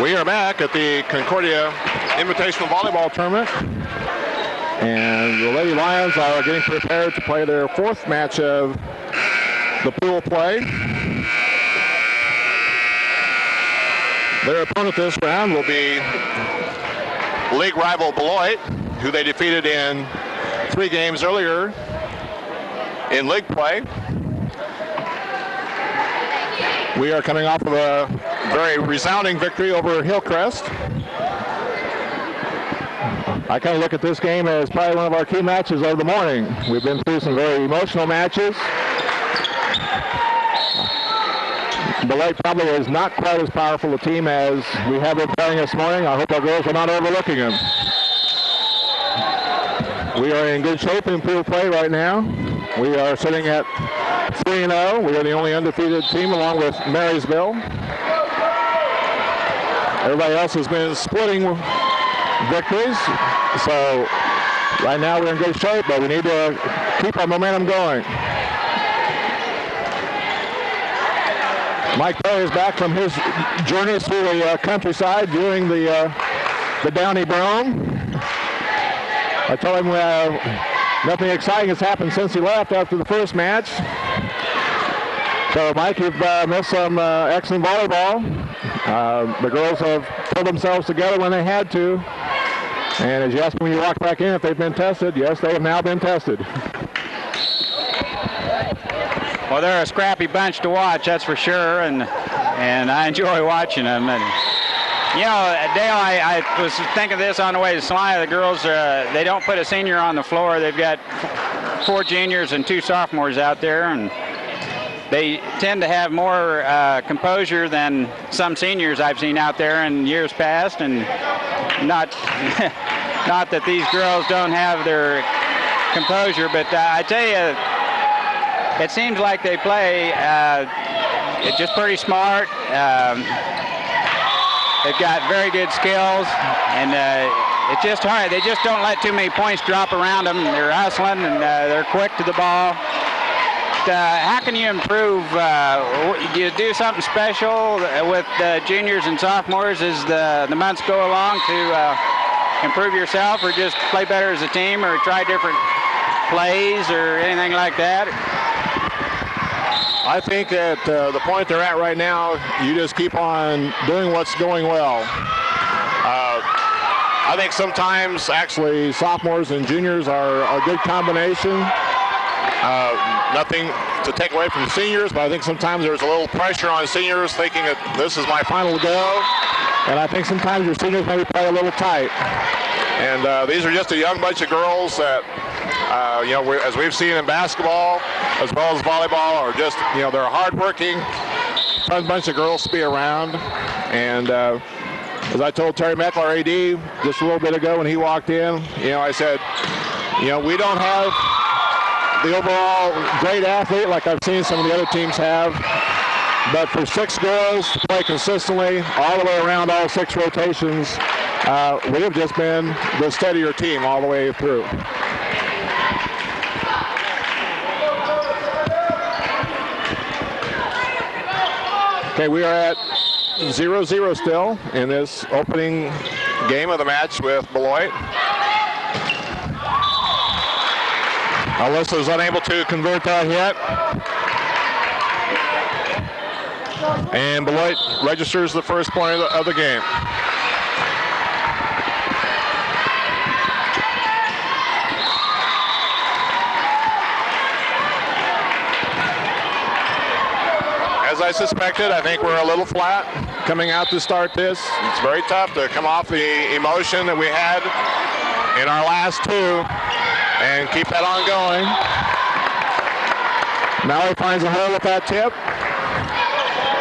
We are back at the Concordia Invitational Volleyball Tournament. And the Lady Lions are getting prepared to play their fourth match of the pool play. Their opponent this round will be league rival Beloit, who they defeated in 3 games earlier in league play. We are coming off of a very resounding victory over Hillcrest. I kind of look at this game as probably one of our key matches of the morning. We've been through some very emotional matches. Beloit probably is not quite as powerful a team as we have been playing this morning. I hope our girls are not overlooking them. We are in good shape in pool play right now. We are sitting at 3-0. We are the only undefeated team along with Marysville. Everybody else has been splitting victories. So right now we're in good shape, but we need to keep our momentum going. Mike Perry is back from his journey through the countryside viewing the Downey Brome. I told him nothing exciting has happened since he left after the first match. So, Mike, you've missed some excellent volleyball. The girls have pulled themselves together when they had to. And as you asked me when you walked back in if they've been tested, yes, they have now been tested. Well, they're a scrappy bunch to watch, that's for sure, and I enjoy watching them. And you know, Dale, I was thinking this on the way to Sly. The girls, they don't put a senior on the floor. They've got 4 juniors and 2 sophomores out there, and they tend to have more composure than some seniors I've seen out there in years past. And not that these girls don't have their composure, but I tell you, it seems like they play just pretty smart. They've got very good skills, and it's just hard. They just don't let too many points drop around them. They're hustling, and they're quick to the ball. How can you improve? Do you do something special with juniors and sophomores as the months go along to improve yourself, or just play better as a team, or try different plays or anything like that? I think at the point they're at right now, you just keep on doing what's going well. I think sometimes actually sophomores and juniors are a good combination. Nothing to take away from seniors, but I think sometimes there's a little pressure on seniors thinking that this is my final go. And I think sometimes your seniors maybe play a little tight. And these are just a young bunch of girls that, you know, as we've seen in basketball as well as volleyball, are just, you know, they're hardworking, fun bunch of girls to be around. And as I told Terry Meckler, our AD, just a little bit ago when he walked in, you know, I said, you know, we don't have the overall great athlete like I've seen some of the other teams have. But for 6 girls to play consistently all the way around all 6 rotations, we have just been the steadier team all the way through. Okay, we are at 0-0 still in this opening game of the match with Beloit. Alyssa is unable to convert that yet. And Beloit registers the first point of the game. As I suspected, I think we're a little flat coming out to start this. It's very tough to come off the emotion that we had in our last 2 and keep that on going. Now he finds a hole with that tip.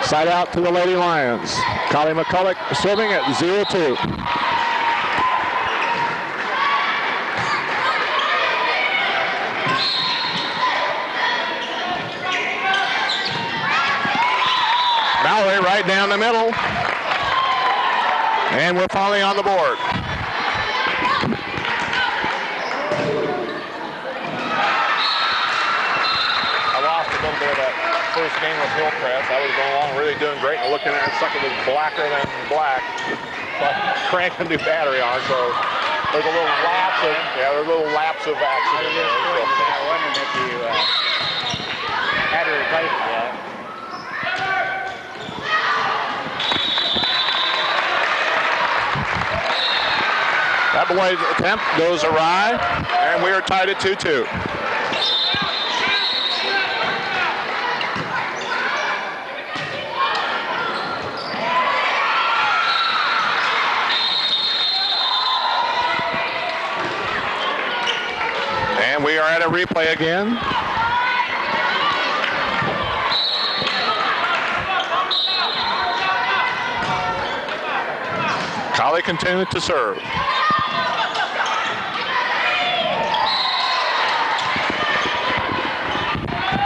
Side out to the Lady Lions. Collie McCulloch serving at 0-2. Mallory right down the middle. And we're finally on the board. I lost a little bit of that. first game with Hillcrest. I was going along really doing great, and looking at something that's blacker than black. So I cranked a new battery on, so there's a little lapse of, action. I wondered if you had to replace it yet. That Beloit attempt goes awry, and we are tied at 2-2. And we are at a replay again. Collie continued to serve.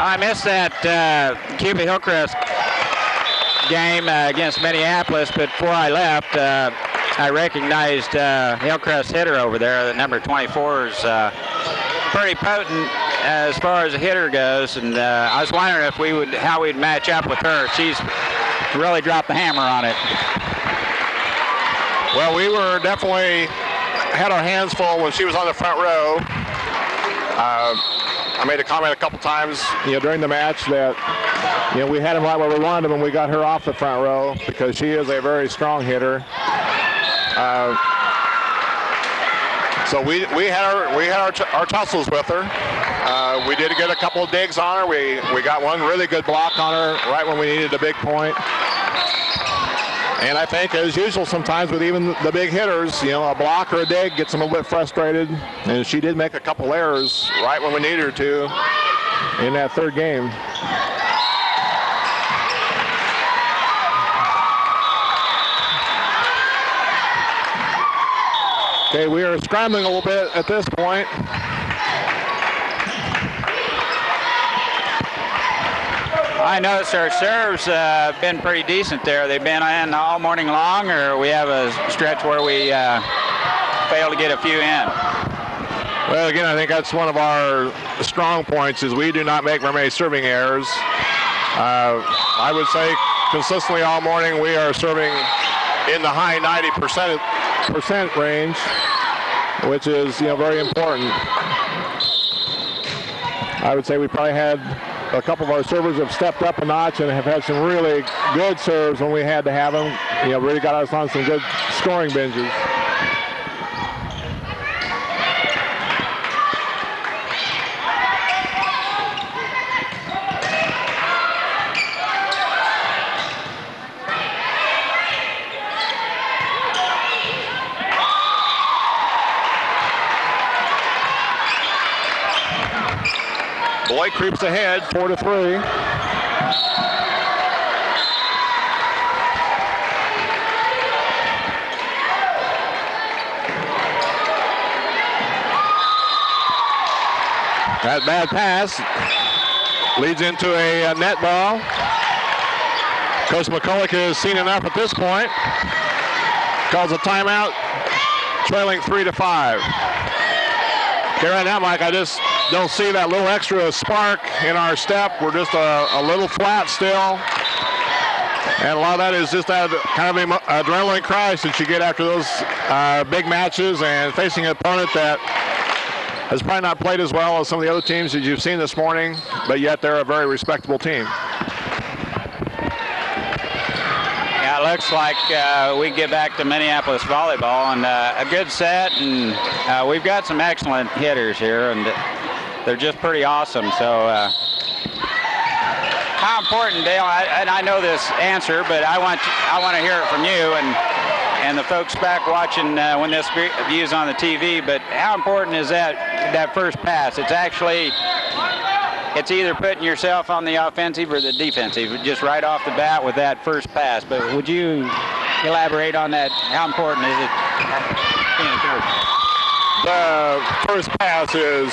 I missed that Cuba Hillcrest game against Minneapolis, but before I left, I recognized Hillcrest hitter over there. The number 24 is pretty potent as far as a hitter goes, and I was wondering if how we'd match up with her. She's really dropped the hammer on it. Well, we were definitely had our hands full when she was on the front row. I made a comment a couple times, during the match that, we had him right where we wanted him, and we got her off the front row because she is a very strong hitter. So we had our tussles with her. We did get a couple of digs on her. We got one really good block on her right when we needed a big point. And I think, as usual, sometimes with even the big hitters, a block or a dig gets them a little bit frustrated. And she did make a couple errors right when we needed her to in that third game. Okay, we are scrambling a little bit at this point. I noticed our serves been pretty decent there. They've been in all morning long, or we have a stretch where we fail to get a few in. Well, again, I think that's one of our strong points is we do not make very many serving errors. I would say consistently all morning we are serving in the high 90% range, which is very important. I would say we probably had a couple of our servers have stepped up a notch and have had some really good serves when we had to have them. Really got us on some good scoring binges. Beloit creeps ahead, 4-3. That bad pass leads into a net ball. Coach McCulloch has seen enough at this point. Calls a timeout, trailing 3-5. Okay, right now, Mike, I just don't see that little extra spark in our step. We're just a little flat still. And a lot of that is just that kind of adrenaline crash that you get after those big matches and facing an opponent that has probably not played as well as some of the other teams that you've seen this morning, but yet they're a very respectable team. Yeah, it looks like we get back to Minneapolis volleyball, and a good set, and we've got some excellent hitters here, and they're just pretty awesome. So how important, Dale, and I know this answer, but I want to hear it from you and the folks back watching when this view's on the TV, but how important is that first pass? It's either putting yourself on the offensive or the defensive, just right off the bat with that first pass. But would you elaborate on that? How important is it? The first pass is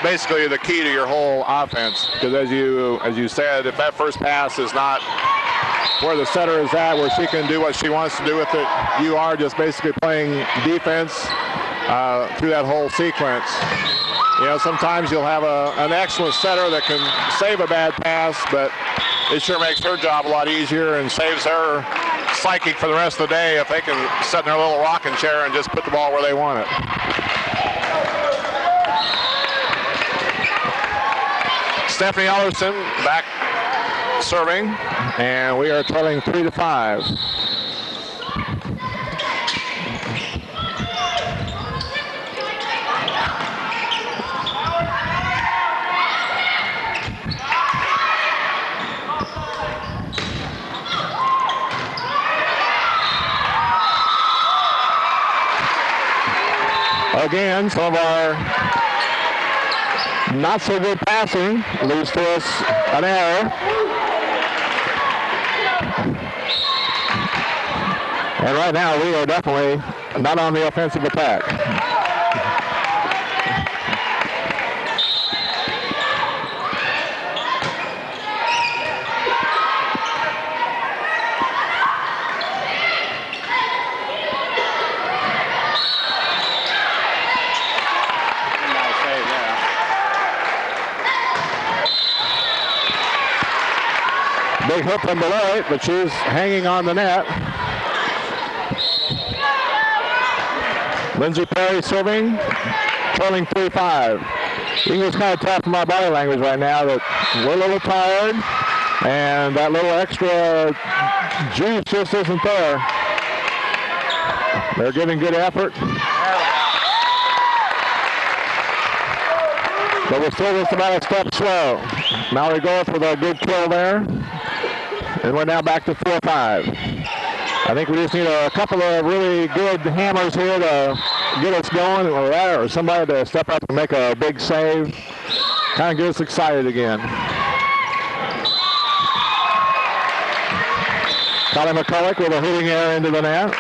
basically the key to your whole offense, because as you said, if that first pass is not where the setter is at, where she can do what she wants to do with it, you are just basically playing defense through that whole sequence. You know, sometimes you'll have an excellent setter that can save a bad pass, but it sure makes her job a lot easier and saves her psychic for the rest of the day if they can sit in their little rocking chair and just put the ball where they want it. Stephanie Ellerson back serving, and we are trailing 3-5. Again, some of our not so good passing leads to us an error. And right now we are definitely not on the offensive attack. Big hook from Beloit, but she's hanging on the net. Lindsay Perry serving, trailing 3-5. You can just kind of tell from my body language right now that we're a little tired, and that little extra juice just isn't there. They're giving good effort. But we're still just about a step slow. Mallory Goeth with a good kill there. And we're now back to 4-5. I think we just need a couple of really good hammers here to get us going, or somebody to step up and make a big save. Kind of get us excited again. Colin McCulloch with a hitting error into the net.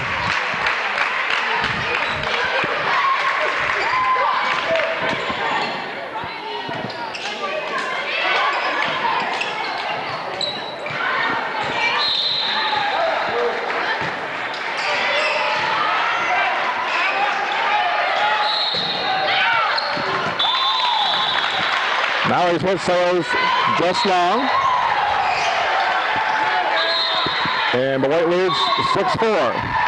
Mallory's hit sails just long. And Beloit leads 6-4.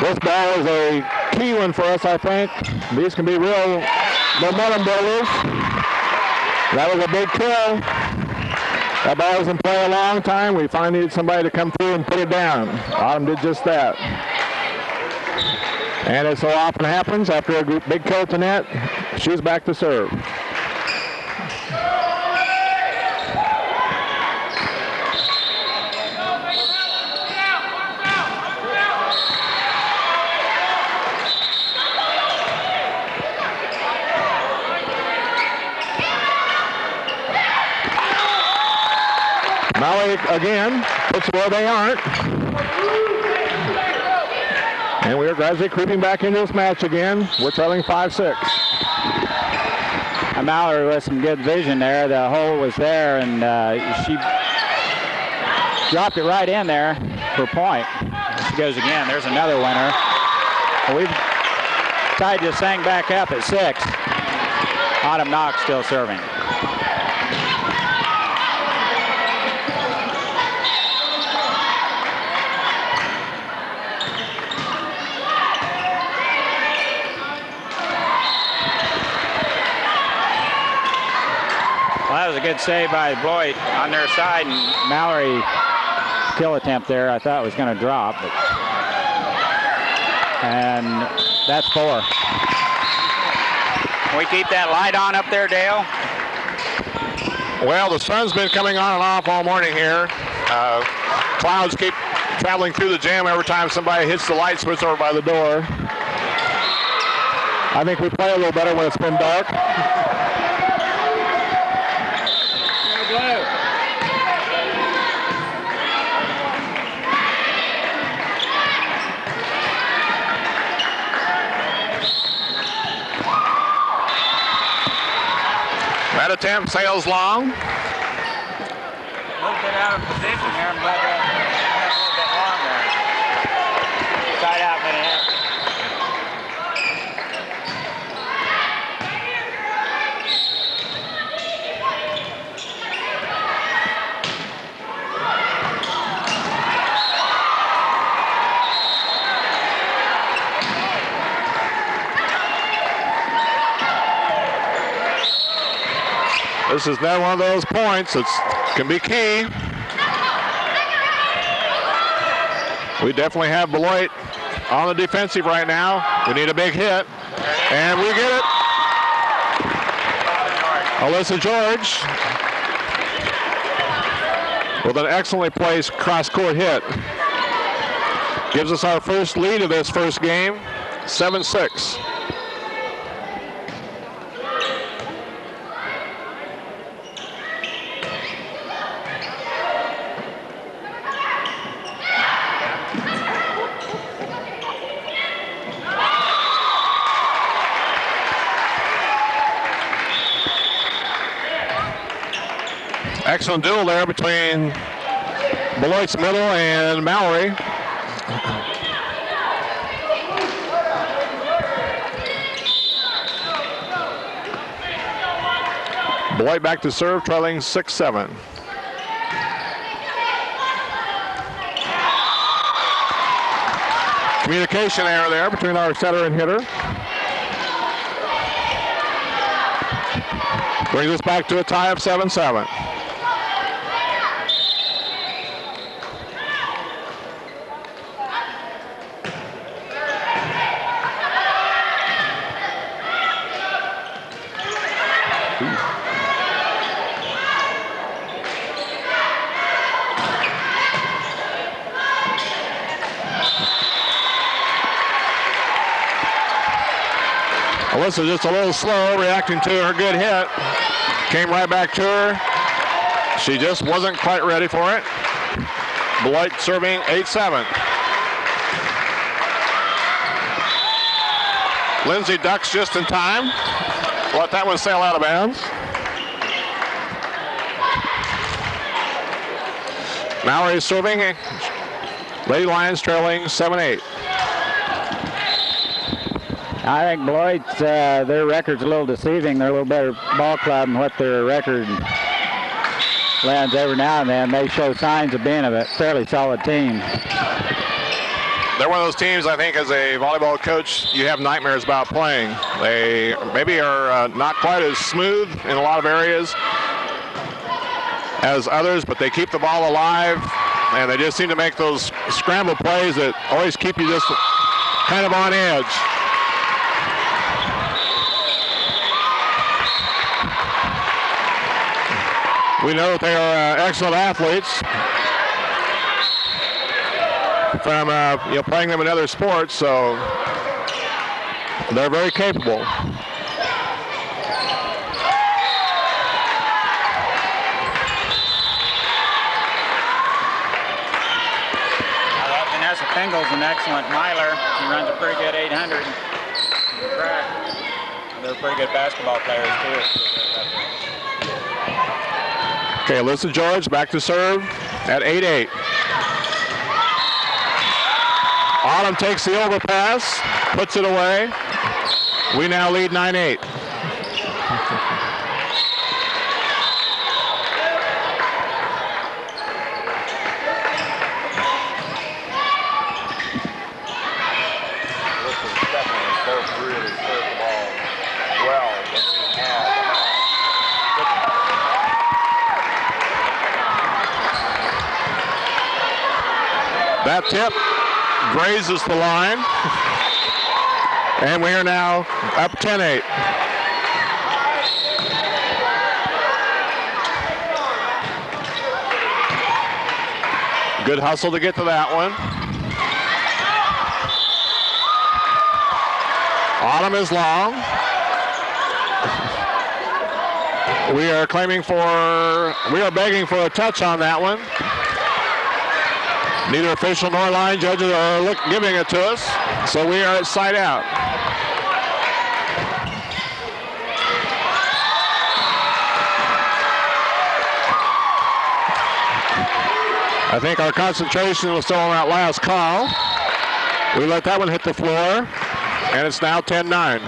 This ball is a key one for us, I think. These can be real momentum builders. That was a big kill. That ball was in play a long time. We finally needed somebody to come through and put it down. Autumn did just that. And as so often happens, after a big kill to net, she's back to serve. Mallory again puts where they aren't. And we are gradually creeping back into this match again. We're trailing 5-6. Mallory with some good vision there. The hole was there, and she dropped it right in there for point. She goes again. There's another winner. We've tied this thing back up at 6. Autumn Knox still serving. Well, that was a good save by Beloit on their side, and Mallory kill attempt there I thought was going to drop, but and that's 4. Can we keep that light on up there, Dale? Well, the sun's been coming on and off all morning here. Clouds keep traveling through the gym every time somebody hits the light switch over by the door. I think we play a little better when it's been dark. That attempt sails long. A little bit out of position here, but a little bit long there. Side out, Minneapolis. This is now one of those points that can be key. We definitely have Beloit on the defensive right now. We need a big hit, and we get it. Alyssa George with an excellently placed cross-court hit. Gives us our first lead of this first game, 7-6. Excellent duel there between Beloit's middle and Mallory. Beloit back to serve, trailing 6-7. Communication error there between our setter and hitter. Brings us back to a tie of 7-7. Alyssa just a little slow, reacting to her good hit. Came right back to her. She just wasn't quite ready for it. Beloit serving 8-7. Lindsay ducks just in time. Let that one sail out of bounds. Mallory serving. Lady Lions trailing 7-8. I think Beloit's, their record's a little deceiving. They're a little better ball club than what their record lands every now and then. They show signs of being a fairly solid team. They're one of those teams, I think, as a volleyball coach, you have nightmares about playing. They maybe are not quite as smooth in a lot of areas as others, but they keep the ball alive, and they just seem to make those scramble plays that always keep you just kind of on edge. We know that they are excellent athletes from playing them in other sports, so they're very capable. Vanessa Pingle's an excellent miler. She runs a pretty good 800 track. They're pretty good basketball players too. Okay, Alyssa George back to serve at 8-8. Autumn takes the overpass, puts it away. We now lead 9-8. That tip grazes the line, and we are now up 10-8. Good hustle to get to that one. Autumn is long. We are begging for a touch on that one. Neither official nor line judges are giving it to us, so we are at side out. I think our concentration was still on that last call. We let that one hit the floor, and it's now 10-9.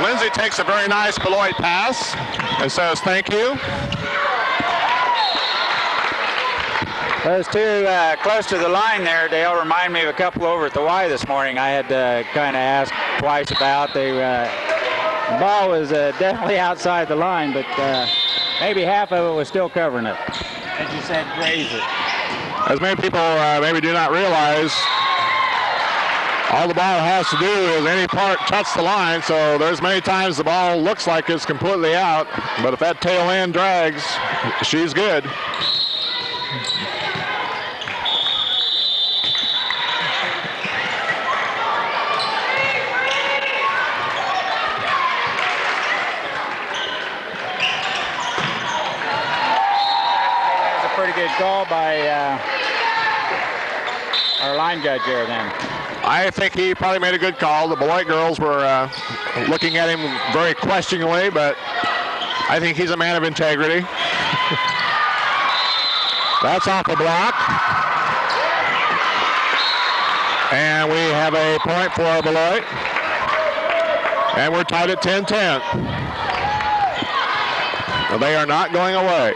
Lindsay takes a very nice Beloit pass and says thank you. Those two close to the line there, Dale, remind me of a couple over at the Y this morning. I had to kind of ask twice about. The ball was definitely outside the line, but maybe half of it was still covering it. As you said, graze it. As many people maybe do not realize, all the ball has to do is any part touch the line, so there's many times the ball looks like it's completely out, but if that tail end drags, she's good. Pretty good call by our line judge there then. I think he probably made a good call. The Beloit girls were looking at him very questioningly, but I think he's a man of integrity. That's off the block. And we have a point for Beloit. And we're tied at 10-10. They are not going away.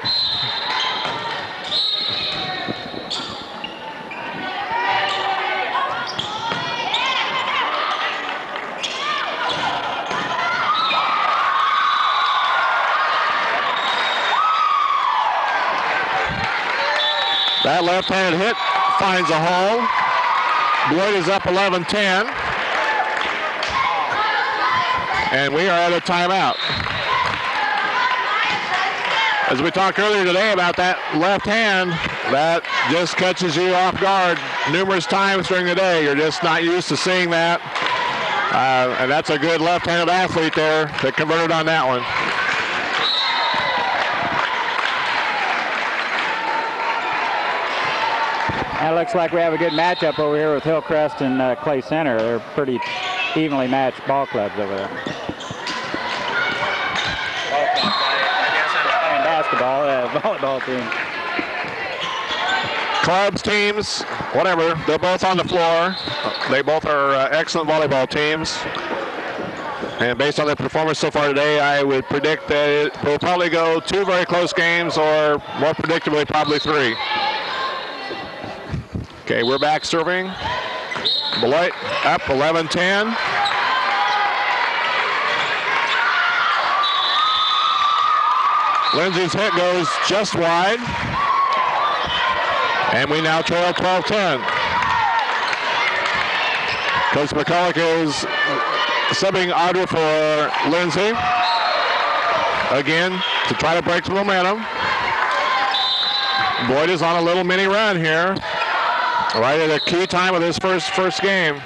That left-handed hit finds a hole. Beloit is up 11-10. And we are at a timeout. As we talked earlier today about that left hand, that just catches you off guard numerous times during the day. You're just not used to seeing that. And that's a good left-handed athlete there that converted on that one. It looks like we have a good matchup over here with Hillcrest and Clay Center. They're pretty evenly matched ball clubs over there. And basketball, volleyball team. Clubs, teams, whatever, they're both on the floor. They both are excellent volleyball teams. And based on their performance so far today, I would predict that it will probably go 2 very close games, or more predictably, probably 3. Okay, we're back serving. Beloit up 11-10. Lindsay's hit goes just wide. And we now trail 12-10. Coach McCulloch is subbing Audra for Lindsay. Again, to try to break some momentum. Boyd is on a little mini run here. Right at a key time of this first game.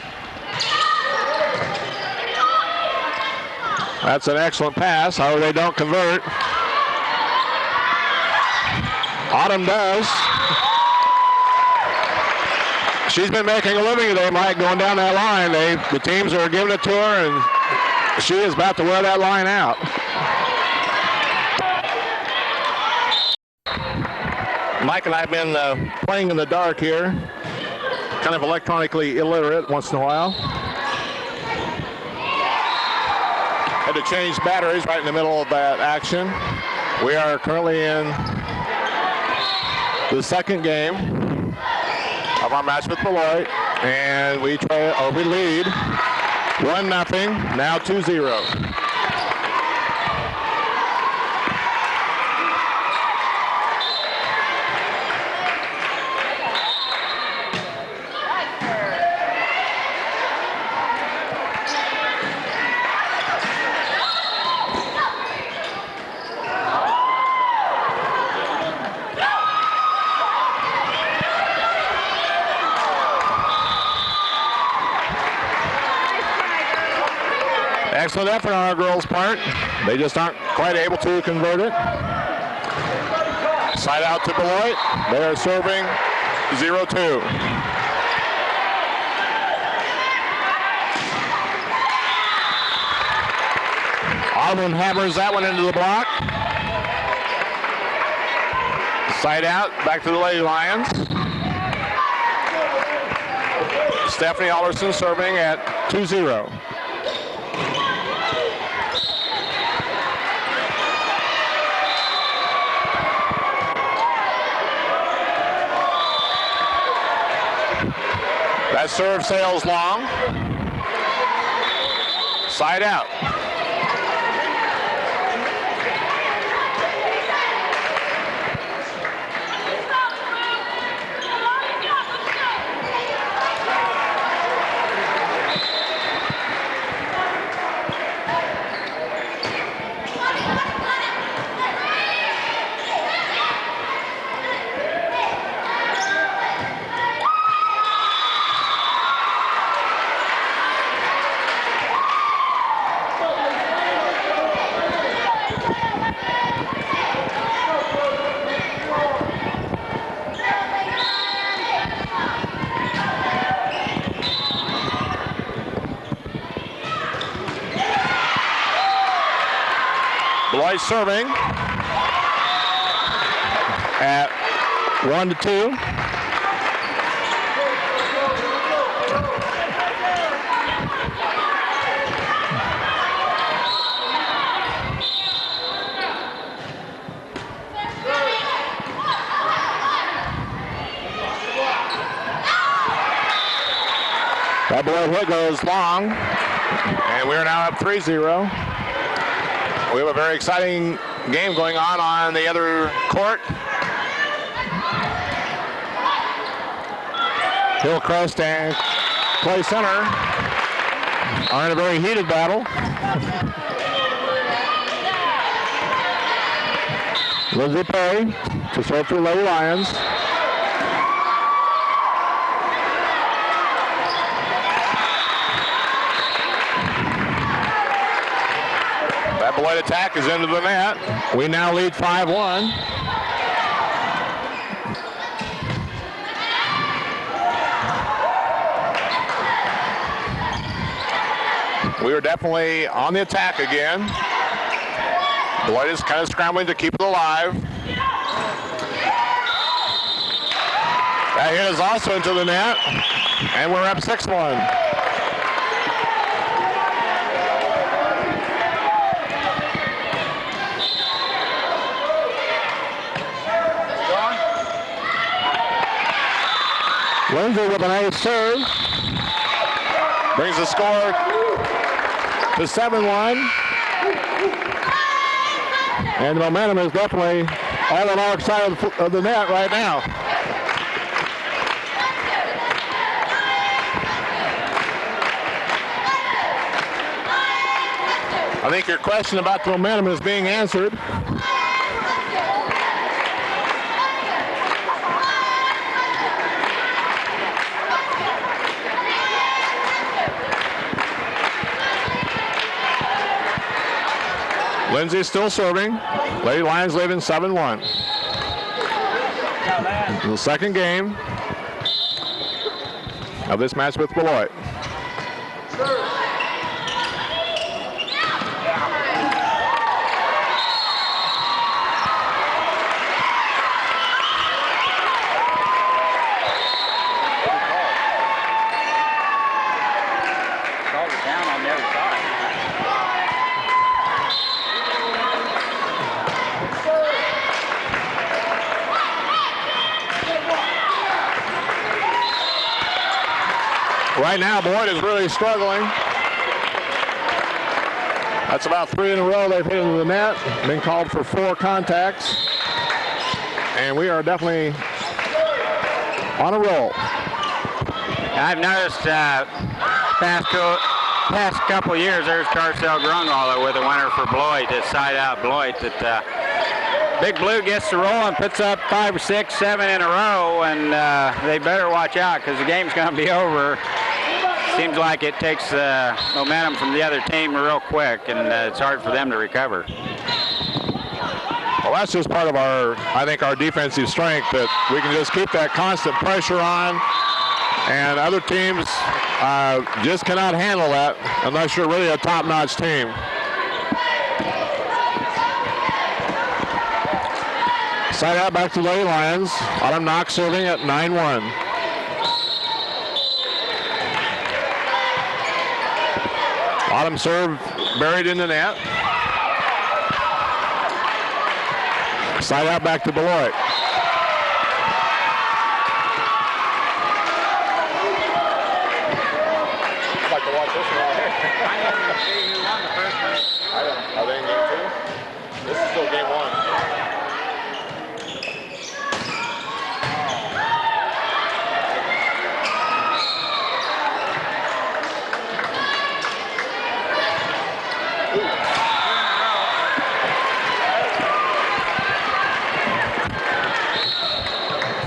That's an excellent pass. However, they don't convert. Autumn does. She's been making a living today, Mike, going down that line. The teams are giving it to her, and she is about to wear that line out. Mike and I have been playing in the dark here. Kind of electronically illiterate once in a while. Had to change batteries right in the middle of that action. We are currently in the second game of our match with Beloit, and we lead 1-0, now 2-0. excellent effort on our girls' part. They just aren't quite able to convert it. Side out to Beloit. They are serving 0-2. Auburn hammers that one into the block. Side out, back to the Lady Lions. Stephanie Alderson serving at 2-0. That serve sails long. Side out. Beloit serving at 1-2. That Beloit hit goes long, and we are now up 3-0. We have a very exciting game going on the other court. Hillcrest and Clay Center are in a very heated battle. Lindsay Perry to serve for Lady Lions. That Beloit attack is into the net. We now lead 5-1. We are definitely on the attack again. Beloit is kind of scrambling to keep it alive. That hit is also into the net, and we're up 6-1. Lindsay with an ace serve. Brings the score to 7-1. And the momentum is definitely all on our side of the net right now. I think your question about the momentum is being answered. Lindsay still serving. Lady Lions leading 7-1. The second game of this match with Beloit. Right now, Beloit is really struggling. That's about 3 in a row they've hit into the net. Been called for 4 contacts. And we are definitely on a roll. I've noticed past couple years, there's Carcel Grunwald with a winner for Beloit, that side out Beloit, that Big Blue gets the roll and puts up 5, 6, 7 in a row, and they better watch out because the game's going to be over seems like it takes momentum from the other team real quick, and it's hard for them to recover. Well, that's just part of I think our defensive strength, that we can just keep that constant pressure on, and other teams just cannot handle that unless you're really a top-notch team. Side out back to Lady Lions. Autumn Knox serving at 9-1. Autumn serve buried in the net. Side out back to Beloit. I'd like to watch this one right here. I didn't see who won the first one. Are they in game 2? This is still game 1.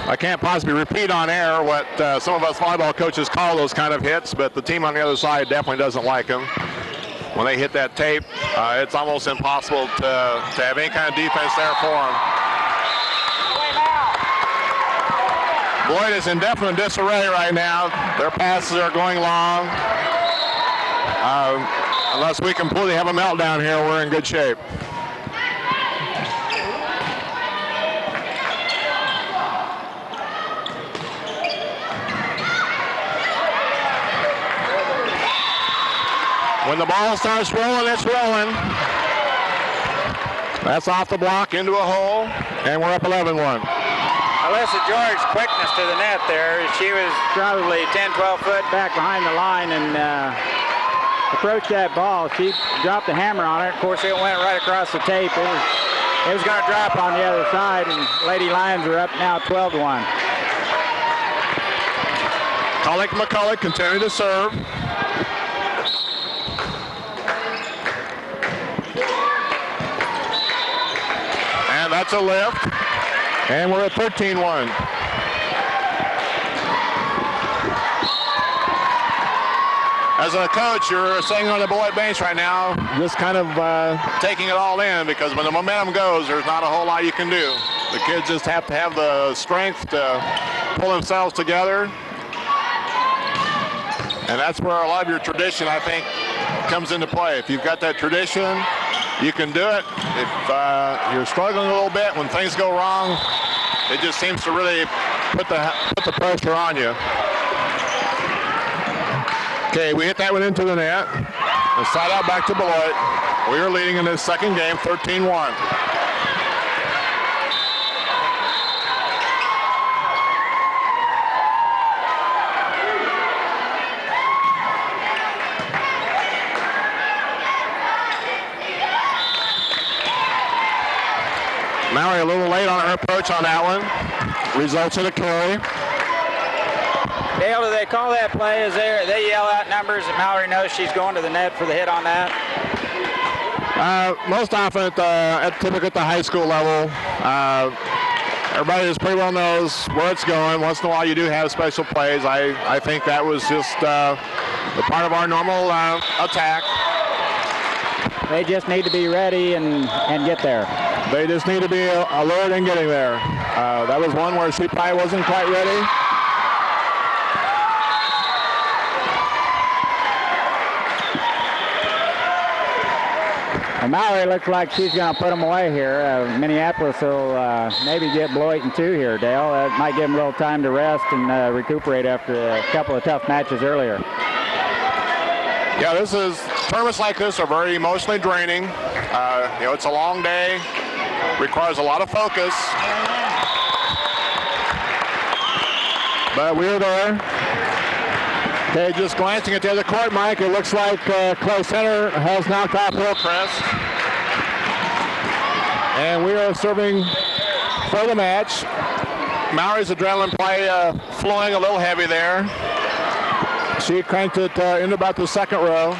I can't possibly repeat on air what some of us volleyball coaches call those kind of hits, but the team on the other side definitely doesn't like them. When they hit that tape, it's almost impossible to have any kind of defense there for them. Beloit is in definite disarray right now. Their passes are going long. Unless we completely have a meltdown here, we're in good shape. When the ball starts rolling, it's rolling. That's off the block into a hole, and we're up 11-1. Alyssa George's quickness to the net there, she was probably 10, 12 foot back behind the line and approached that ball. She dropped the hammer on it. Of course, it went right across the tape. It was going to drop on the other side, and Lady Lions are up now 12-1. McCulloch continue to serve. And that's a lift. And we're at 13-1. As a coach, you're sitting on the Beloit bench right now, just kind of taking it all in, because when the momentum goes, there's not a whole lot you can do. The kids just have to have the strength to pull themselves together. And that's where a lot of your tradition, I think, comes into play. If you've got that tradition, you can do it. If you're struggling a little bit, when things go wrong, it just seems to really put the pressure on you. Okay, we hit that one into the net. And side out back to Beloit. We are leading in this second game, 13-1. Mallory a little late on her approach on that one. Results in a carry. Dale, do they call that play? They yell out numbers and Mallory knows she's going to the net for the hit on that? Most often typically at the high school level, everybody just pretty well knows where it's going. Once in a while you do have special plays. I think that was just the part of our normal attack. They just need to be ready and get there. They just need to be alert and getting there. That was one where she probably wasn't quite ready. Well, Mallory looks like she's going to put them away here. Minneapolis will maybe get Beloit in 2 here, Dale. That might give them a little time to rest and recuperate after a couple of tough matches earlier. Yeah, tournaments like this are very emotionally draining. It's a long day, requires a lot of focus. But we're there. Okay, just glancing at the other court, Mike, it looks like Clay Center has knocked off Hillcrest. And we are serving for the match. Mallory's adrenaline play flowing a little heavy there. She cranked it into about the second row.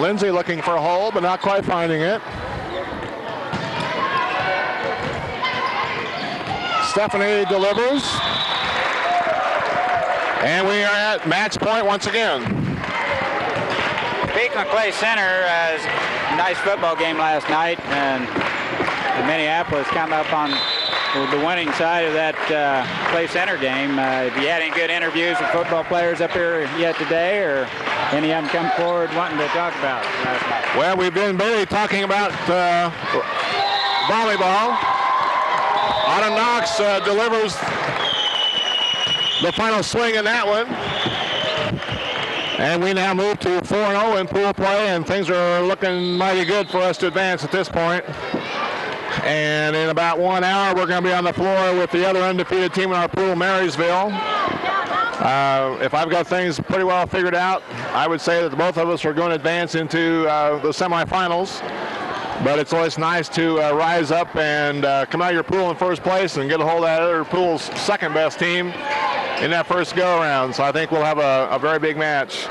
Lindsay looking for a hole, but not quite finding it. Stephanie delivers. And we are at match point once again. Speaking of Clay Center, a nice football game last night, and Minneapolis come up on the winning side of that Clay Center game. Have you had any good interviews with football players up here yet today, or any of them come forward wanting to talk about last night? Well, we've been barely talking about volleyball. Autumn Knox delivers the final swing in that one. And we now move to 4-0 in pool play, and things are looking mighty good for us to advance at this point. And in about 1 hour, we're going to be on the floor with the other undefeated team in our pool, Marysville. If I've got things pretty well figured out, I would say that both of us are going to advance into the semifinals. But it's always nice to rise up and come out of your pool in first place and get a hold of that other pool's second best team in that first go-around. So I think we'll have a very big match.